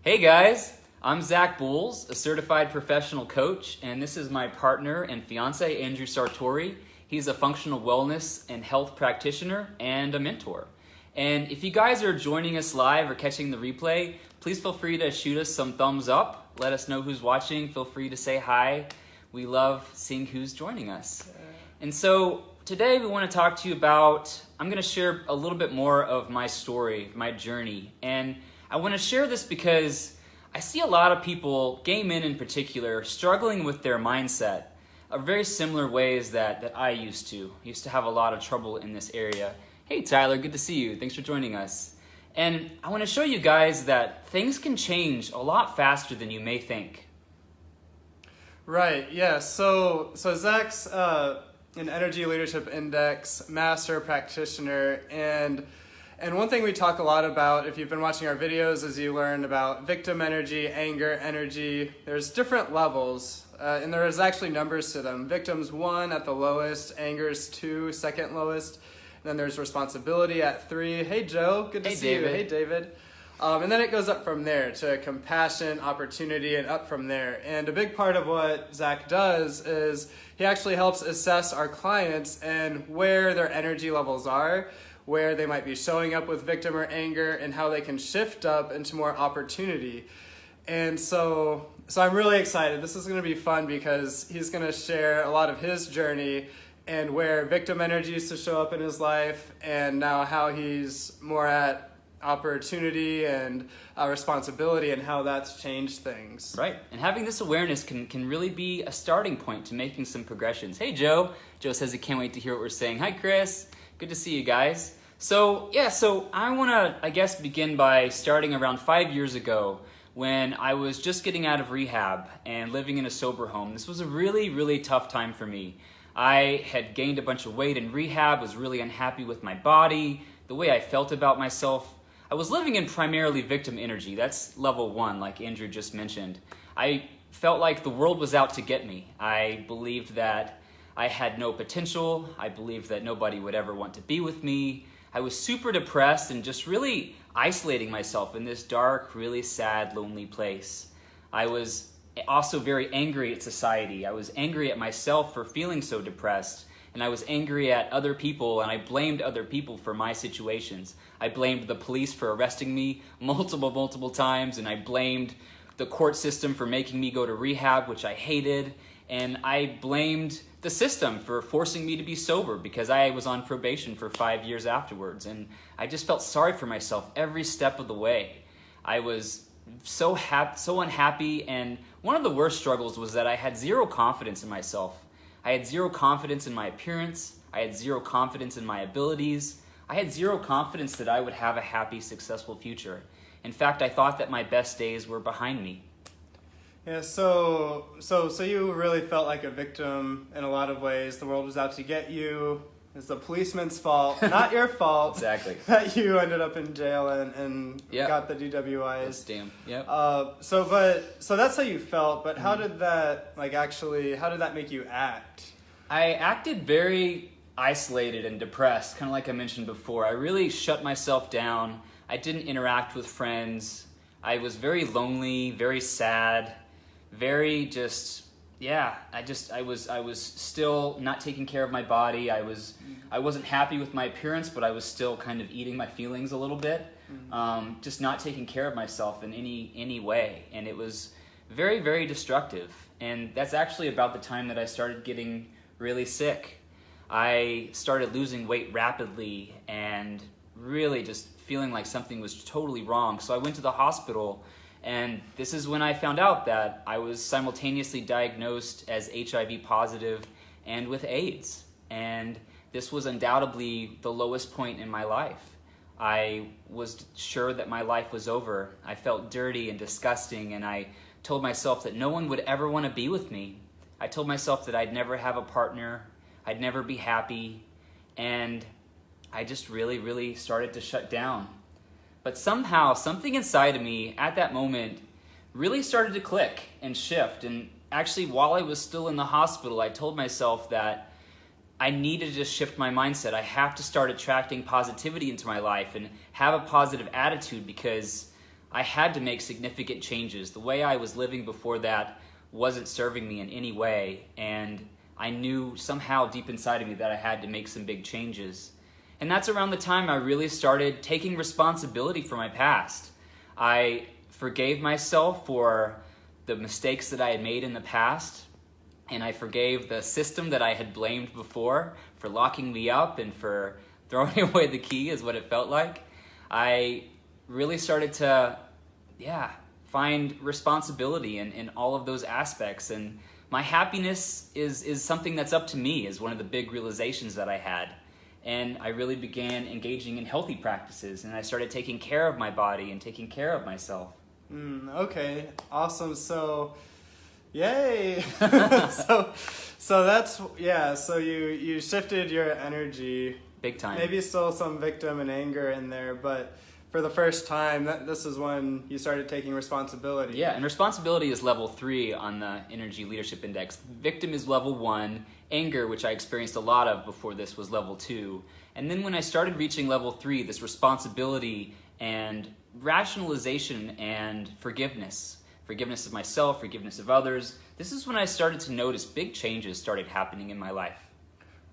Hey guys, I'm Zach Bowles, a certified professional coach, and this is my partner and fiance, Andrew Sartori. He's a functional wellness and health practitioner and a mentor. And if you guys are joining us live or catching the replay, please feel free to shoot us some thumbs up. Let us know who's watching. Feel free to say hi. We love seeing who's joining us. And so today we want to talk to you about, I'm going to share a little bit more of my story, my journey. And I want to share this because I see a lot of people, gay men in particular, struggling with their mindset of very similar ways that I used to. Used to have a lot of trouble in this area. Hey Tyler, good to see you. Thanks for joining us. And I want to show you guys that things can change a lot faster than you may think. Right, yeah. So Zach's an Energy Leadership Index master practitioner, and one thing we talk a lot about, if you've been watching our videos, is you learn about victim energy, anger energy. There's different levels, and there's actually numbers to them. Victim's 1 at the lowest, anger's 2, second lowest. Then there's responsibility at 3. Hey Joe, good to see you. Hey David. And then it goes up from there to compassion, opportunity, and up from there. And a big part of what Zach does is he actually helps assess our clients and where their energy levels are, where they might be showing up with victim or anger, and how they can shift up into more opportunity. And so I'm really excited. This is going to be fun because he's going to share a lot of his journey and where victim energy used to show up in his life, and now how he's more at opportunity and responsibility, and how that's changed things. Right, and having this awareness can really be a starting point to making some progressions. Hey Joe. Joe says he can't wait to hear what we're saying. Hi Chris, good to see you guys. So I want to, begin by starting around 5 years ago when I was just getting out of rehab and living in a sober home. This was a really, really tough time for me. I had gained a bunch of weight in rehab, was really unhappy with my body, the way I felt about myself. I was living in primarily victim energy. That's level 1, like Andrew just mentioned. I felt like the world was out to get me. I believed that I had no potential. I believed that nobody would ever want to be with me. I was super depressed and just really isolating myself in this dark, really sad, lonely place. I was also very angry at society. I was angry at myself for feeling so depressed, and I was angry at other people, and I blamed other people for my situations. I blamed the police for arresting me multiple times, and I blamed the court system for making me go to rehab, which I hated, and I blamed the system for forcing me to be sober because I was on probation for 5 years afterwards, and I just felt sorry for myself every step of the way. I was so unhappy, and one of the worst struggles was that I had zero confidence in myself. I had zero confidence in my appearance. I had zero confidence in my abilities. I had zero confidence that I would have a happy, successful future. In fact, I thought that my best days were behind me. Yeah, so you really felt like a victim in a lot of ways. The world was out to get you. It's the policeman's fault, not your fault. Exactly. That you ended up in jail and got the DWIs. Damn. Yep. So that's how you felt. But how did that how did that make you act? I acted very isolated and depressed, kind of like I mentioned before. I really shut myself down. I didn't interact with friends. I was very lonely, very sad, very just. Yeah, I was still not taking care of my body. I wasn't happy with my appearance, but I was still kind of eating my feelings a little bit. Just not taking care of myself in any way, and it was very, very destructive. And that's actually about the time that I started getting really sick. I started losing weight rapidly and really just feeling like something was totally wrong. So I went to the hospital. And this is when I found out that I was simultaneously diagnosed as HIV positive and with AIDS. And this was undoubtedly the lowest point in my life. I was sure that my life was over. I felt dirty and disgusting, and I told myself that no one would ever want to be with me. I told myself that I'd never have a partner, I'd never be happy, and I just really, really started to shut down. But somehow, something inside of me at that moment really started to click and shift. And actually, while I was still in the hospital, I told myself that I needed to shift my mindset. I have to start attracting positivity into my life and have a positive attitude, because I had to make significant changes. The way I was living before that wasn't serving me in any way, and I knew somehow deep inside of me that I had to make some big changes. And that's around the time I really started taking responsibility for my past. I forgave myself for the mistakes that I had made in the past, and I forgave the system that I had blamed before for locking me up and for throwing away the key, is what it felt like. I really started to, find responsibility in all of those aspects. And my happiness is something that's up to me, is one of the big realizations that I had. And I really began engaging in healthy practices, and I started taking care of my body and taking care of myself. Okay, awesome. So, yay! so that's, so you shifted your energy. Big time. Maybe still some victim and anger in there, but for the first time, this is when you started taking responsibility. Yeah, and responsibility is level 3 on the Energy Leadership Index. Victim is level 1. Anger, which I experienced a lot of before this, was level 2. And then when I started reaching level 3, this responsibility and rationalization and forgiveness of myself, forgiveness of others, this is when I started to notice big changes started happening in my life.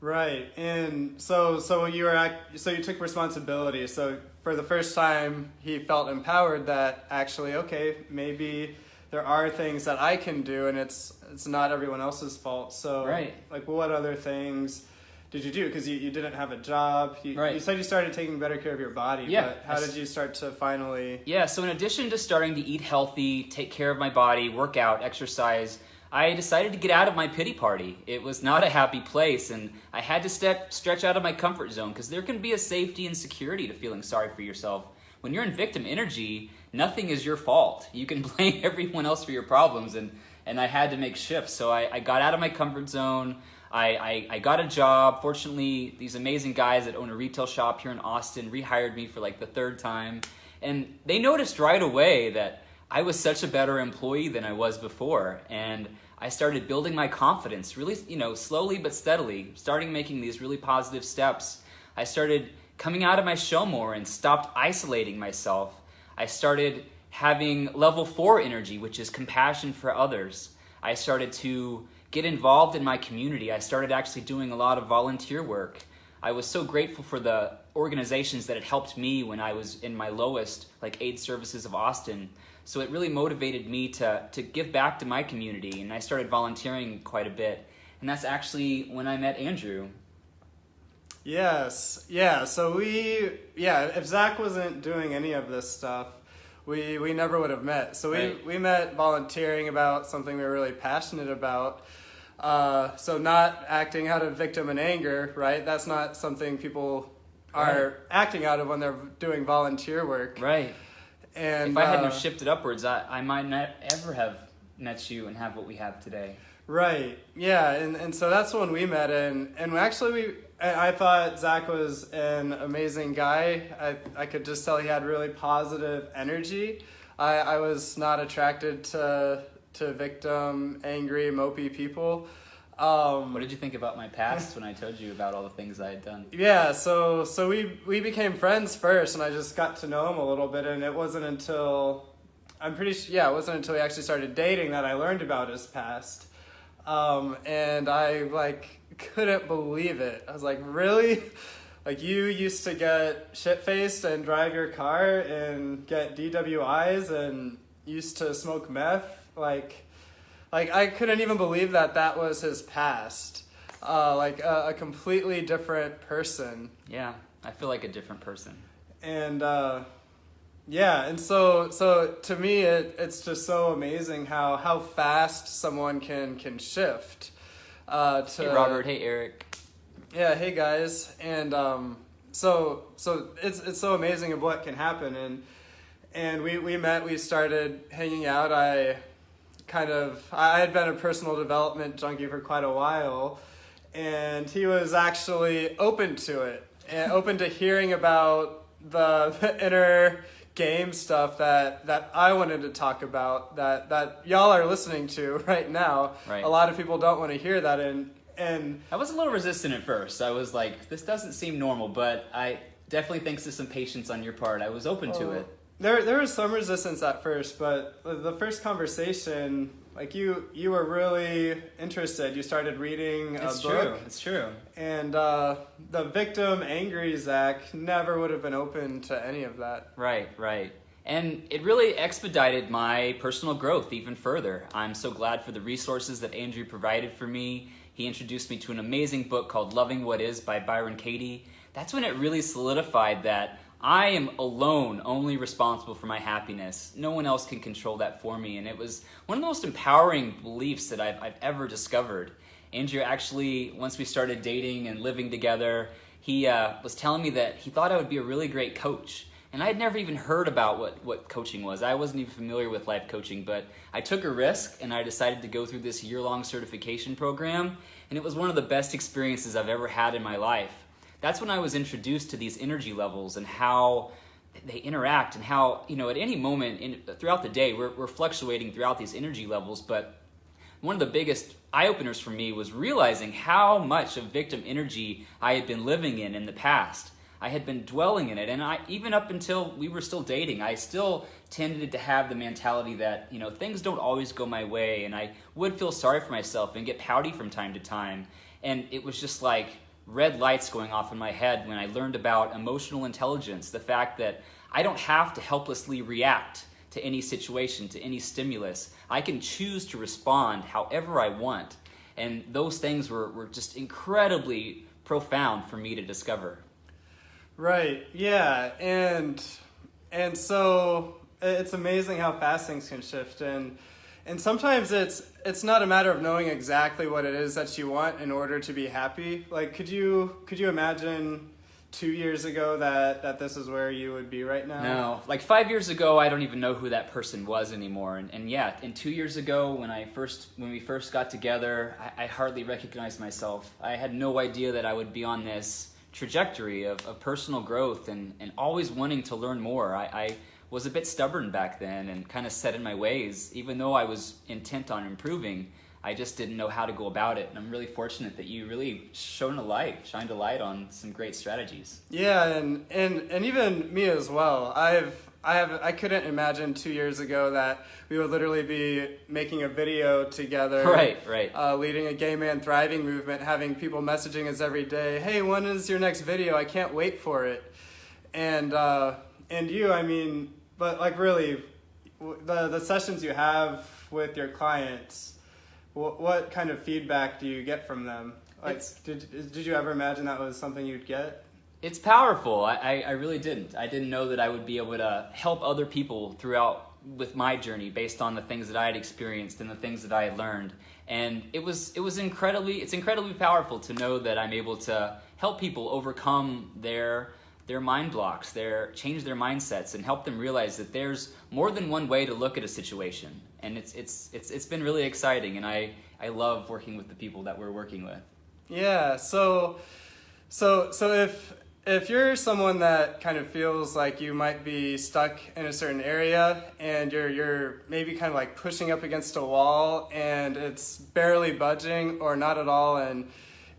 Right, and so you took responsibility. So for the first time, he felt empowered that actually, okay, maybe there are things that I can do, and it's not everyone else's fault. So, right. Like, what other things did you do? Because you didn't have a job. You said you started taking better care of your body. Yeah. But how did you start to finally? Yeah. So in addition to starting to eat healthy, take care of my body, work out, exercise, I decided to get out of my pity party. It was not a happy place, and I had to stretch out of my comfort zone, because there can be a safety and security to feeling sorry for yourself. When you're in victim energy, nothing is your fault. You can blame everyone else for your problems, and I had to make shifts. So I got out of my comfort zone. I got a job. Fortunately, these amazing guys that own a retail shop here in Austin rehired me for like the 3rd time, and they noticed right away that I was such a better employee than I was before, and I started building my confidence really, slowly but steadily, starting making these really positive steps. I started coming out of my shell more and stopped isolating myself. I started having level 4 energy, which is compassion for others. I started to get involved in my community. I started actually doing a lot of volunteer work. I was so grateful for the organizations that had helped me when I was in my lowest, like AIDS Services of Austin. So it really motivated me to give back to my community, and I started volunteering quite a bit. And that's actually when I met Andrew. Yes, yeah. So if Zach wasn't doing any of this stuff, we never would have met. So we met volunteering about something we were really passionate about. So not acting out of victim and anger, right? That's not something people are acting out of when they're doing volunteer work. Right. And if I hadn't have shifted upwards, I might not ever have met you and have what we have today. Right. Yeah. And so that's when we met. And actually I thought Zach was an amazing guy. I could just tell he had really positive energy. I was not attracted to victim, angry, mopey people. What did you think about my past when I told you about all the things I had done? Yeah, so we became friends first, and I just got to know him a little bit, and it wasn't until it wasn't until we actually started dating that I learned about his past. And I couldn't believe it. I was like, really? Like, you used to get shit-faced and drive your car and get DWIs and used to smoke meth? Like I couldn't even believe that was his past. A completely different person. Yeah, I feel like a different person. And and so to me it's just so amazing how fast someone can shift. Hey Robert, hey Eric. Yeah, hey guys. And so it's so amazing of what can happen, and we met, we started hanging out. I had been a personal development junkie for quite a while, and he was actually open to it and open to hearing about the inner game stuff that I wanted to talk about, that y'all are listening to right now. Right. A lot of people don't want to hear that, and I was a little resistant at first. I was like, this doesn't seem normal, but I definitely thanks to some patience on your part, I was open to it. There was some resistance at first, but the first conversation, like you were really interested. You started reading a book. It's true. And the victim, angry Zach, never would have been open to any of that. Right. And it really expedited my personal growth even further. I'm so glad for the resources that Andrew provided for me. He introduced me to an amazing book called Loving What Is by Byron Katie. That's when it really solidified that I am alone, only responsible for my happiness. No one else can control that for me. And it was one of the most empowering beliefs that I've ever discovered. Andrew actually, once we started dating and living together, he was telling me that he thought I would be a really great coach. And I had never even heard about what coaching was. I wasn't even familiar with life coaching, but I took a risk and I decided to go through this year-long certification program. And it was one of the best experiences I've ever had in my life. That's when I was introduced to these energy levels and how they interact and how, at any moment throughout the day, we're fluctuating throughout these energy levels. But one of the biggest eye-openers for me was realizing how much of victim energy I had been living in the past. I had been dwelling in it, and even up until we were still dating, I still tended to have the mentality that, things don't always go my way, and I would feel sorry for myself and get pouty from time to time. And it was just like red lights going off in my head when I learned about emotional intelligence, the fact that I don't have to helplessly react to any situation, to any stimulus. I can choose to respond however I want. And those things were just incredibly profound for me to discover. Right, yeah, and so it's amazing how fast things can shift, and sometimes it's not a matter of knowing exactly what it is that you want in order to be happy. Like, could you imagine 2 years ago that this is where you would be right now? No, like 5 years ago, I don't even know who that person was anymore, and yeah, and 2 years ago when we first got together, I hardly recognized myself. I had no idea that I would be on this trajectory of personal growth and always wanting to learn more. I was a bit stubborn back then and kind of set in my ways. Even though I was intent on improving, I just didn't know how to go about it. And I'm really fortunate that you really shined a light on some great strategies. Yeah, and even me as well. I couldn't imagine 2 years ago that we would literally be making a video together. Right. Leading a gay man thriving movement, having people messaging us every day, hey, when is your next video? I can't wait for it. And you, I mean, but like really, the sessions you have with your clients, what kind of feedback do you get from them? Like, did you ever imagine that was something you'd get? It's powerful. I really didn't. I didn't know that I would be able to help other people throughout with my journey based on the things that I had experienced and the things that I had learned. And it's incredibly powerful to know that I'm able to help people overcome their mind blocks, change their mindsets, and help them realize that there's more than one way to look at a situation. And it's been really exciting, and I love working with the people that we're working with. Yeah, so if you're someone that kind of feels like you might be stuck in a certain area and you're maybe kind of like pushing up against a wall and it's barely budging or not at all, and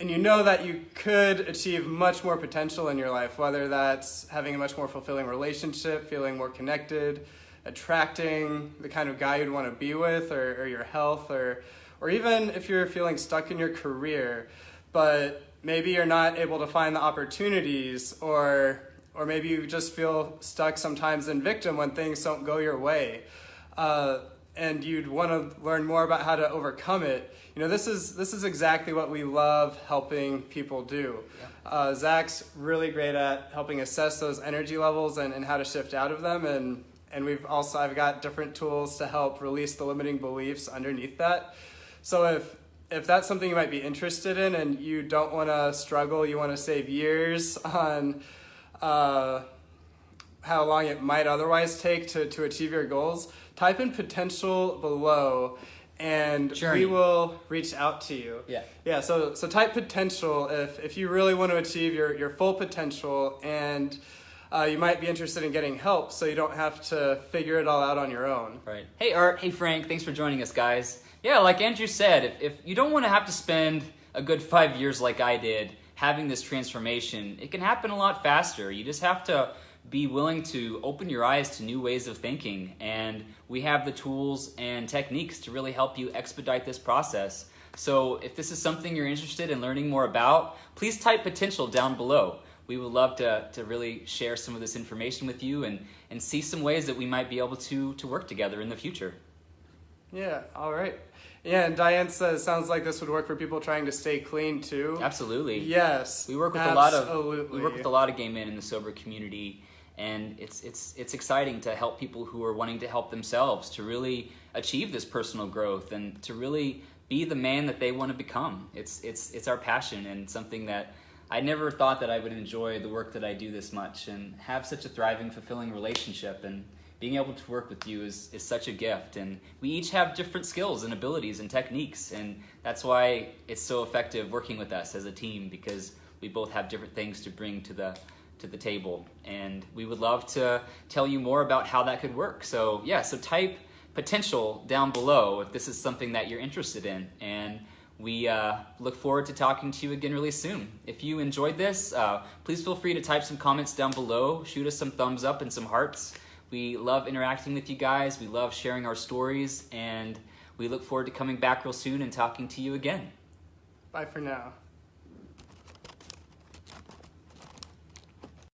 you know that you could achieve much more potential in your life, whether that's having a much more fulfilling relationship, feeling more connected, attracting the kind of guy you'd want to be with, or your health, or even if you're feeling stuck in your career, but maybe you're not able to find the opportunities, or maybe you just feel stuck sometimes in victim when things don't go your way, and you'd want to learn more about how to overcome it. This is exactly what we love helping people do. Yeah. Zach's really great at helping assess those energy levels and how to shift out of them, and I've got different tools to help release the limiting beliefs underneath that. So if that's something you might be interested in and you don't want to struggle, you want to save years on how long it might otherwise take to achieve your goals, type in potential below and we will reach out to you. Yeah. So type potential if you really want to achieve your full potential, and you might be interested in getting help so you don't have to figure it all out on your own. Right. Hey Art, hey Frank, thanks for joining us, guys. Yeah, like Andrew said, if you don't want to have to spend a good 5 years like I did having this transformation, it can happen a lot faster. You just have to be willing to open your eyes to new ways of thinking. And we have the tools and techniques to really help you expedite this process. So if this is something you're interested in learning more about, please type potential down below. We would love to really share some of this information with you and see some ways that we might be able to work together in the future. Yeah, all right. Yeah, and Diane says, sounds like this would work for people trying to stay clean too. Absolutely. Yes. We work with a lot of gay men in the sober community, and it's exciting to help people who are wanting to help themselves to really achieve this personal growth and to really be the man that they want to become. It's our passion, and something that I never thought that I would enjoy the work that I do this much and have such a thriving, fulfilling relationship. And being able to work with you is such a gift. And we each have different skills and abilities and techniques. And that's why it's so effective working with us as a team, because we both have different things to bring to the table. And we would love to tell you more about how that could work. So yeah, so type potential down below if this is something that you're interested in. And we look forward to talking to you again really soon. If you enjoyed this, please feel free to type some comments down below. Shoot us some thumbs up and some hearts. We love interacting with you guys. We love sharing our stories. And we look forward to coming back real soon and talking to you again. Bye for now.